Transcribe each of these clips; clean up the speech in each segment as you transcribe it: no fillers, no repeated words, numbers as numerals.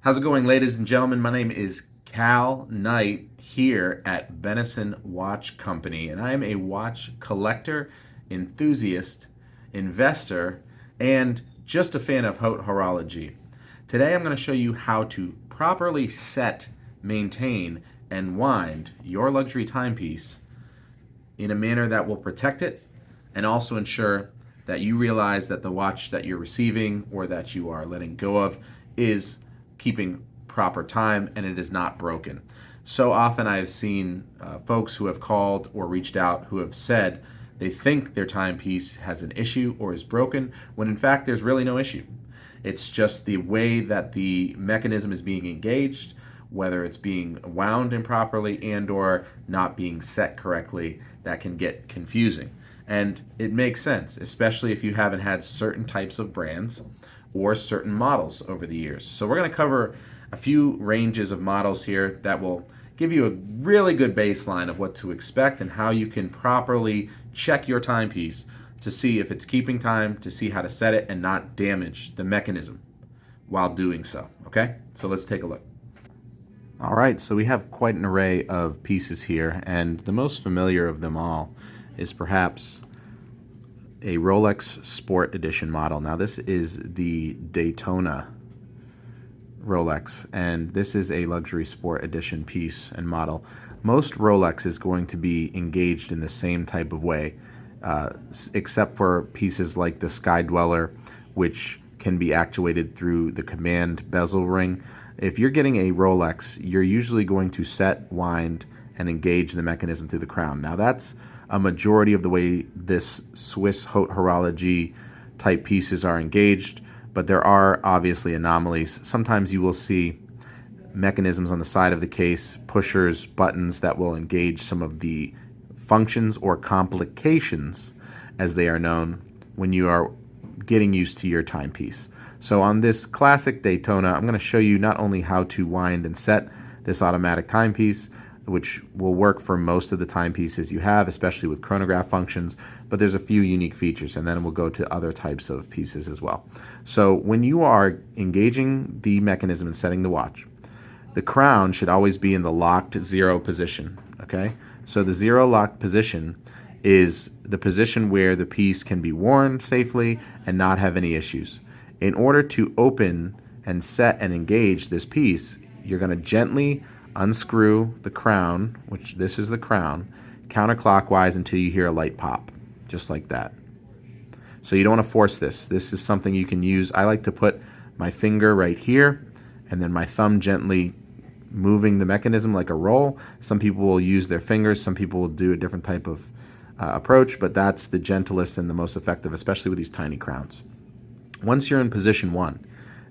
How's it going, ladies and gentlemen? My name is Cal Knight here at Benison Watch Company, and I am a watch collector, enthusiast, investor, and just a fan of haute horology. Today I'm going to show you how to properly set, maintain, and wind your luxury timepiece in a manner that will protect it and also ensure that you realize that the watch that you're receiving or that you are letting go of is keeping proper time and it is not broken. So often I've seen folks who have called or reached out who have said they think their timepiece has an issue or is broken when in fact there's really no issue. It's just the way that the mechanism is being engaged, whether it's being wound improperly and or not being set correctly, that can get confusing. And it makes sense, especially if you haven't had certain types of brands or certain models over the years. So we're going to cover a few ranges of models here that will give you a really good baseline of what to expect and how you can properly check your timepiece to see if it's keeping time, to see how to set it and not damage the mechanism while doing so. Okay, so let's take a look. All right, so we have quite an array of pieces here, and the most familiar of them all is perhaps a Rolex Sport Edition model. Now this is the Daytona Rolex, and this is a luxury Sport Edition piece and model. Most Rolex is going to be engaged in the same type of way, except for pieces like the Sky Dweller, which can be actuated through the command bezel ring. If you're getting a Rolex, you're usually going to set, wind, and engage the mechanism through the crown. Now that's a majority of the way this Swiss haute horology type pieces are engaged, but there are obviously anomalies. Sometimes you will see mechanisms on the side of the case, pushers, buttons that will engage some of the functions or complications, as they are known, when you are getting used to your timepiece. So on this classic Daytona, I'm going to show you not only how to wind and set this automatic timepiece, which will work for most of the timepieces you have, especially with chronograph functions, but there's a few unique features, and then we'll go to other types of pieces as well. So when you are engaging the mechanism and setting the watch, the crown should always be in the locked zero position, okay? So the zero locked position is the position where the piece can be worn safely and not have any issues. In order to open and set and engage this piece, you're going to gently unscrew the crown, which this is the crown, counterclockwise until you hear a light pop, just like that. So you don't want to force this. This is something you can use. I like to put my finger right here and then my thumb gently moving the mechanism like a roll. Some people will use their fingers. Some people will do a different type of approach, but that's the gentlest and the most effective, especially with these tiny crowns. Once you're in position one,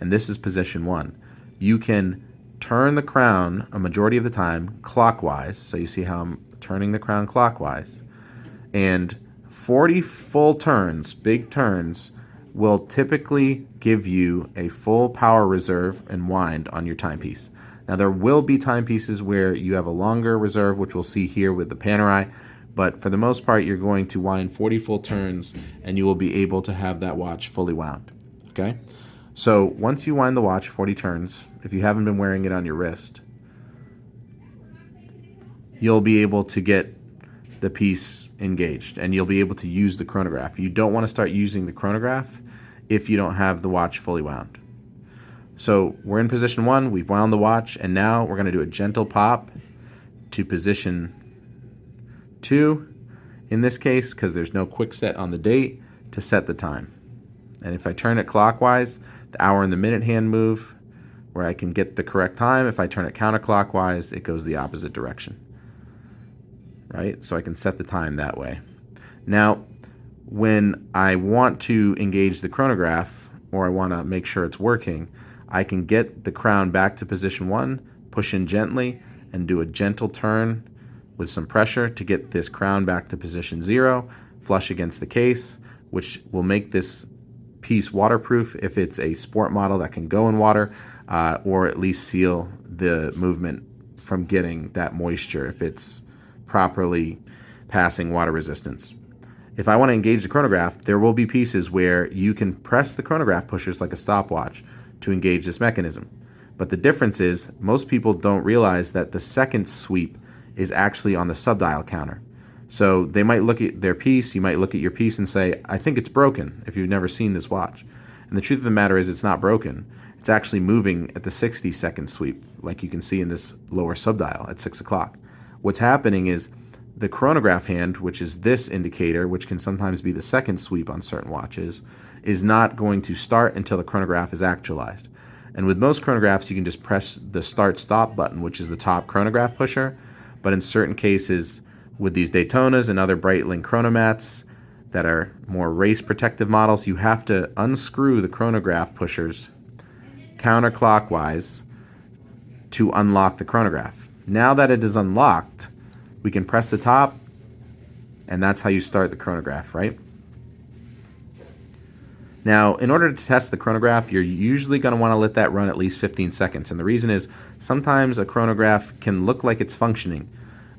and this is position one, you can turn the crown a majority of the time clockwise. So you see how I'm turning the crown clockwise. And 40 full turns, big turns, will typically give you a full power reserve and wind on your timepiece. Now there will be timepieces where you have a longer reserve, which we'll see here with the Panerai, but for the most part you're going to wind 40 full turns and you will be able to have that watch fully wound. Okay? So once you wind the watch 40 turns, if you haven't been wearing it on your wrist, you'll be able to get the piece engaged and you'll be able to use the chronograph. You don't want to start using the chronograph if you don't have the watch fully wound. So we're in position one, we've wound the watch, and now we're going to do a gentle pop to position two, in this case, because there's no quick set on the date, to set the time. And if I turn it clockwise, the hour and the minute hand move where I can get the correct time. If I turn it counterclockwise, it goes the opposite direction, right? So I can set the time that way. Now, when I want to engage the chronograph or I want to make sure it's working, I can get the crown back to position one, push in gently, and do a gentle turn with some pressure to get this crown back to position zero, flush against the case, which will make this piece waterproof if it's a sport model that can go in water, or at least seal the movement from getting that moisture if it's properly passing water resistance. If I want to engage the chronograph, there will be pieces where you can press the chronograph pushers like a stopwatch to engage this mechanism. But the difference is most people don't realize that the second sweep is actually on the subdial counter. So they might look at their piece, you might look at your piece and say, I think it's broken, if you've never seen this watch. And the truth of the matter is it's not broken. It's actually moving at the 60-second sweep, like you can see in this lower subdial at 6 o'clock. What's happening is the chronograph hand, which is this indicator, which can sometimes be the second sweep on certain watches, is not going to start until the chronograph is actualized. And with most chronographs, you can just press the start-stop button, which is the top chronograph pusher. But in certain cases, with these Daytonas and other Breitling chronomats that are more race protective models, you have to unscrew the chronograph pushers counterclockwise to unlock the chronograph. Now that it is unlocked, we can press the top, and that's how you start the chronograph, right? Now, in order to test the chronograph, you're usually going to want to let that run at least 15 seconds. And the reason is sometimes a chronograph can look like it's functioning,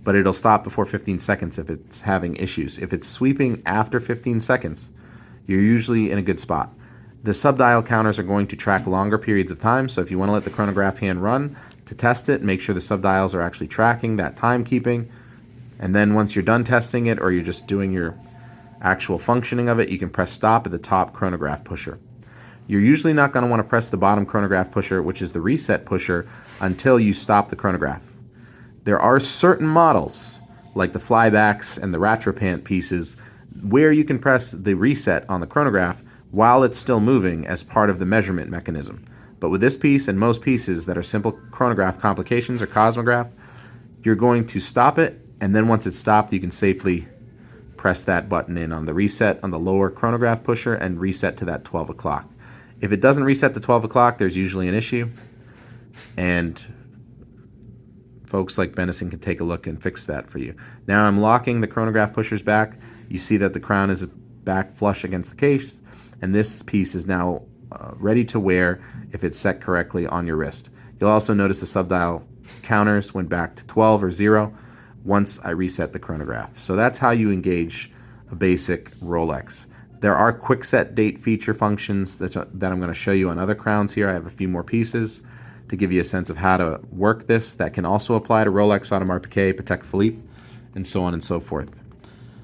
but it'll stop before 15 seconds if it's having issues. If it's sweeping after 15 seconds, you're usually in a good spot. The subdial counters are going to track longer periods of time, so if you want to let the chronograph hand run to test it, make sure the subdials are actually tracking that timekeeping. And then once you're done testing it, or you're just doing your actual functioning of it, you can press stop at the top chronograph pusher. You're usually not going to want to press the bottom chronograph pusher, which is the reset pusher, until you stop the chronograph. There are certain models, like the flybacks and the Rattrapant pieces, where you can press the reset on the chronograph while it's still moving as part of the measurement mechanism. But with this piece and most pieces that are simple chronograph complications or cosmograph, you're going to stop it, and then once it's stopped, you can safely press that button in on the reset on the lower chronograph pusher and reset to that 12 o'clock. If it doesn't reset to 12 o'clock, there's usually an issue, and folks like Benison can take a look and fix that for you. Now I'm locking the chronograph pushers back. You see that the crown is back flush against the case, and this piece is now ready to wear if it's set correctly on your wrist. You'll also notice the subdial counters went back to 12 or 0 once I reset the chronograph. So that's how you engage a basic Rolex. There are quick set date feature functions that I'm going to show you on other crowns here. I have a few more pieces to give you a sense of how to work this that can also apply to Rolex, Audemars Piguet, Patek Philippe, and so on and so forth.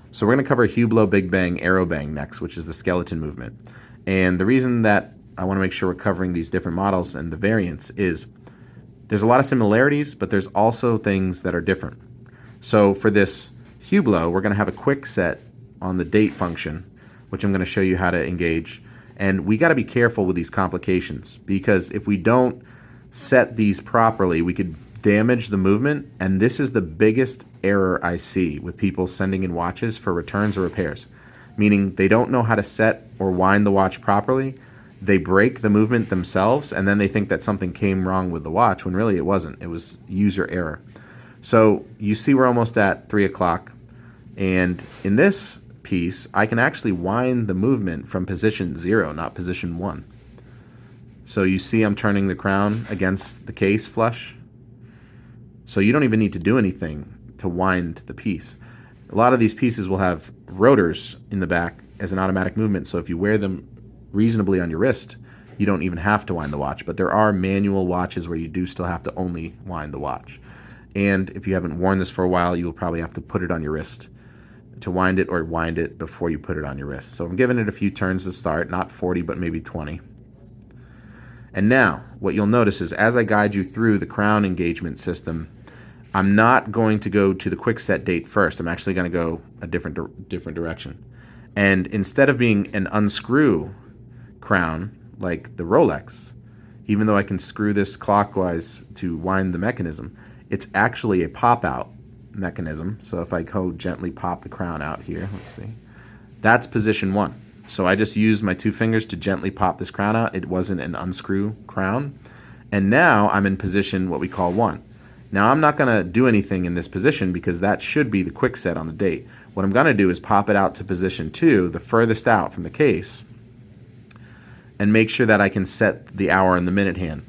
So we're going to cover Hublot Big Bang Aero Bang next, which is the skeleton movement. And the reason that I want to make sure we're covering these different models and the variants is there's a lot of similarities, but there's also things that are different. So for this Hublot, we're going to have a quick set on the date function, which I'm going to show you how to engage. And we got to be careful with these complications, because if we don't set these properly, we could damage the movement. And this is the biggest error I see with people sending in watches for returns or repairs, meaning they don't know how to set or wind the watch properly. They break the movement themselves, and then they think that something came wrong with the watch when really it wasn't. It was user error. So you see we're almost at 3 o'clock, and in this piece I can actually wind the movement from position 0, not position 1. So you see I'm turning the crown against the case flush. So you don't even need to do anything to wind the piece. A lot of these pieces will have rotors in the back as an automatic movement, so if you wear them reasonably on your wrist, you don't even have to wind the watch. But there are manual watches where you do still have to only wind the watch. And if you haven't worn this for a while, you'll probably have to put it on your wrist to wind it, or wind it before you put it on your wrist. So I'm giving it a few turns to start, not 40, but maybe 20. And now, what you'll notice is as I guide you through the crown engagement system, I'm not going to go to the quick set date first. I'm actually going to go a different direction. And instead of being an unscrew crown like the Rolex, even though I can screw this clockwise to wind the mechanism, it's actually a pop-out mechanism. So if I go gently pop the crown out here, let's see, that's position 1. So I just used my 2 fingers to gently pop this crown out. It wasn't an unscrew crown. And now I'm in position what we call 1. Now I'm not going to do anything in this position because that should be the quick set on the date. What I'm going to do is pop it out to position 2, the furthest out from the case, and make sure that I can set the hour and the minute hand.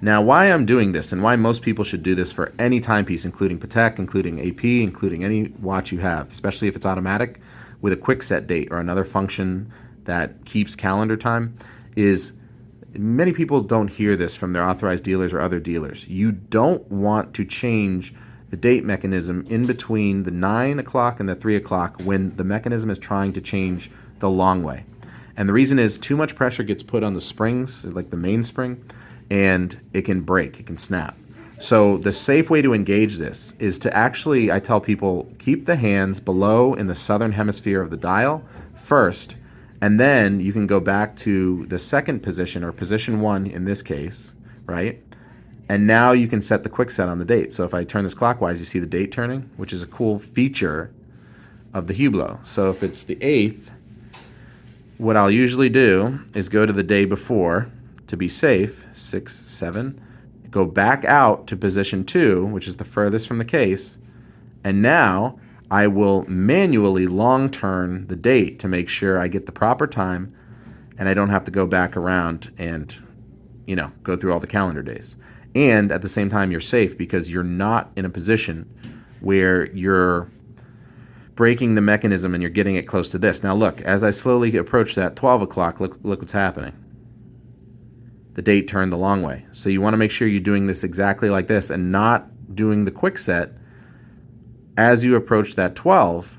Now, why I'm doing this, and why most people should do this for any timepiece, including Patek, including AP, including any watch you have, especially if it's automatic, with a quick set date or another function that keeps calendar time, is Many people don't hear this from their authorized dealers or other dealers. You don't want to change the date mechanism in between the 9 o'clock and the 3 o'clock when the mechanism is trying to change the long way. And the reason is too much pressure gets put on the springs, like the mainspring, and it can break, it can snap. So the safe way to engage this is to actually, I tell people, keep the hands below in the southern hemisphere of the dial first, and then you can go back to the second position, or position 1 in this case, right? And now you can set the quick set on the date. So if I turn this clockwise, you see the date turning, which is a cool feature of the Hublot. So if it's the 8th, what I'll usually do is go to the day before to be safe, 6, 7, go back out to position 2, which is the furthest from the case, and now I will manually long turn the date to make sure I get the proper time and I don't have to go back around and, go through all the calendar days. And at the same time, you're safe because you're not in a position where you're breaking the mechanism and you're getting it close to this. Now look, as I slowly approach that 12 o'clock, look what's happening. The date turned the long way. So you want to make sure you're doing this exactly like this and not doing the quick set as you approach that 12,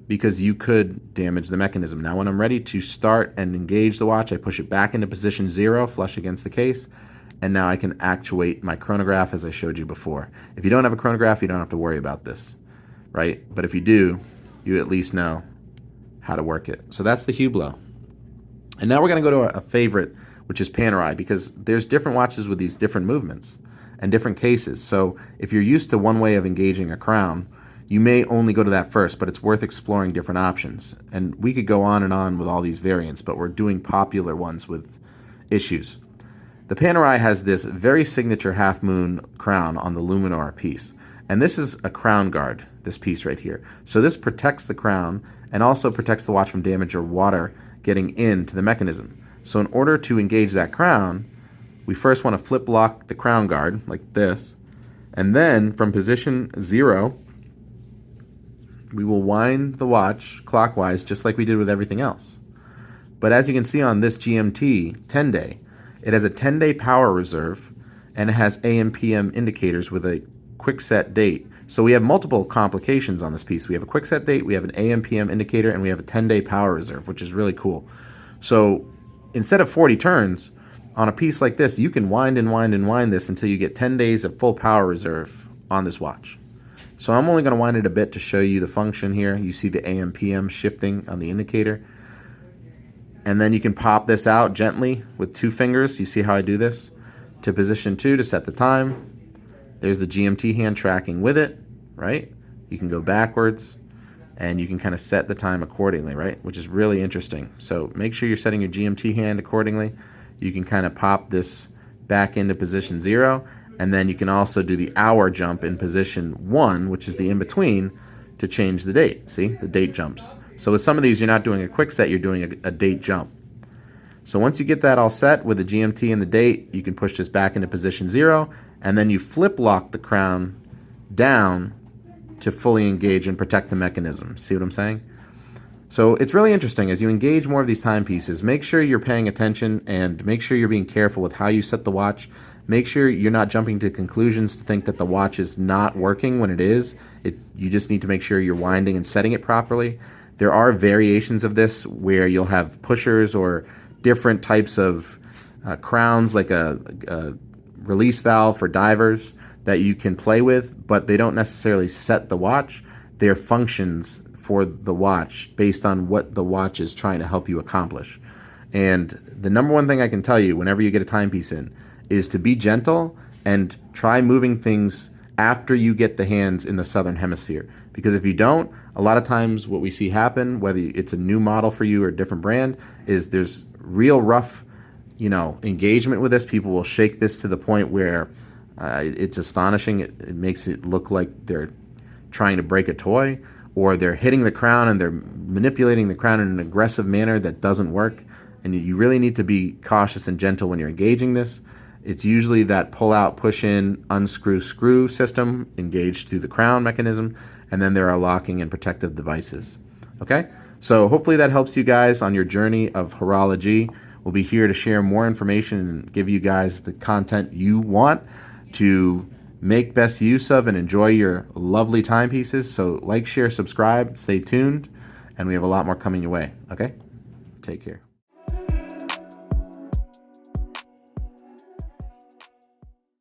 because you could damage the mechanism. Now when I'm ready to start and engage the watch, I push it back into position 0, flush against the case, and now I can actuate my chronograph as I showed you before. If you don't have a chronograph, you don't have to worry about this, right? But if you do, you at least know how to work it. So that's the Hublot. And now we're going to go to a favorite, which is Panerai, because there's different watches with these different movements and different cases. So if you're used to one way of engaging a crown, you may only go to that first, but it's worth exploring different options. And we could go on and on with all these variants, but we're doing popular ones with issues. The Panerai has this very signature half moon crown on the Luminor piece. And this is a crown guard, this piece right here. So this protects the crown and also protects the watch from damage or water getting into the mechanism. So in order to engage that crown, we first want to flip lock the crown guard like this. And then from position 0, we will wind the watch clockwise just like we did with everything else. But as you can see on this GMT 10-day, it has a 10-day power reserve and it has AM PM indicators with a quick set date. So we have multiple complications on this piece. We have a quick set date, we have an AM PM indicator, and we have a 10-day power reserve, which is really cool. So instead of 40 turns, on a piece like this, you can wind and wind and wind this until you get 10 days of full power reserve on this watch. So I'm only going to wind it a bit to show you the function here. You see the AM PM shifting on the indicator. And then you can pop this out gently with 2 fingers. You see how I do this? To position 2 to set the time. There's the GMT hand tracking with it, right? You can go backwards and you can kind of set the time accordingly, right? Which is really interesting. So make sure you're setting your GMT hand accordingly. You can kind of pop this back into position 0. And then you can also do the hour jump in position 1, which is the in-between, to change the date. See, the date jumps. So with some of these, you're not doing a quick set, you're doing a date jump. So once you get that all set with the GMT and the date, you can push this back into position 0, and then you flip lock the crown down to fully engage and protect the mechanism. See what I'm saying? So it's really interesting. As you engage more of these timepieces, make sure you're paying attention and make sure you're being careful with how you set the watch. Make sure you're not jumping to conclusions to think that the watch is not working when it is. You just need to make sure you're winding and setting it properly. There are variations of this where you'll have pushers or different types of crowns, like a release valve for divers that you can play with, but they don't necessarily set the watch. They're functions for the watch based on what the watch is trying to help you accomplish. And the number one thing I can tell you whenever you get a timepiece in is to be gentle and try moving things after you get the hands in the southern hemisphere. Because if you don't, a lot of times what we see happen, whether it's a new model for you or a different brand, is there's real rough, engagement with this. People will shake this to the point where it's astonishing. It makes it look like they're trying to break a toy, or they're hitting the crown and they're manipulating the crown in an aggressive manner that doesn't work. And you really need to be cautious and gentle when you're engaging this. It's usually that pull out, push in, unscrew, screw system engaged through the crown mechanism, and then there are locking and protective devices. Okay? So hopefully that helps you guys on your journey of horology. We'll be here to share more information and give you guys the content you want to make best use of and enjoy your lovely timepieces. So like, share, subscribe, stay tuned, and we have a lot more coming your way. Okay? Take care.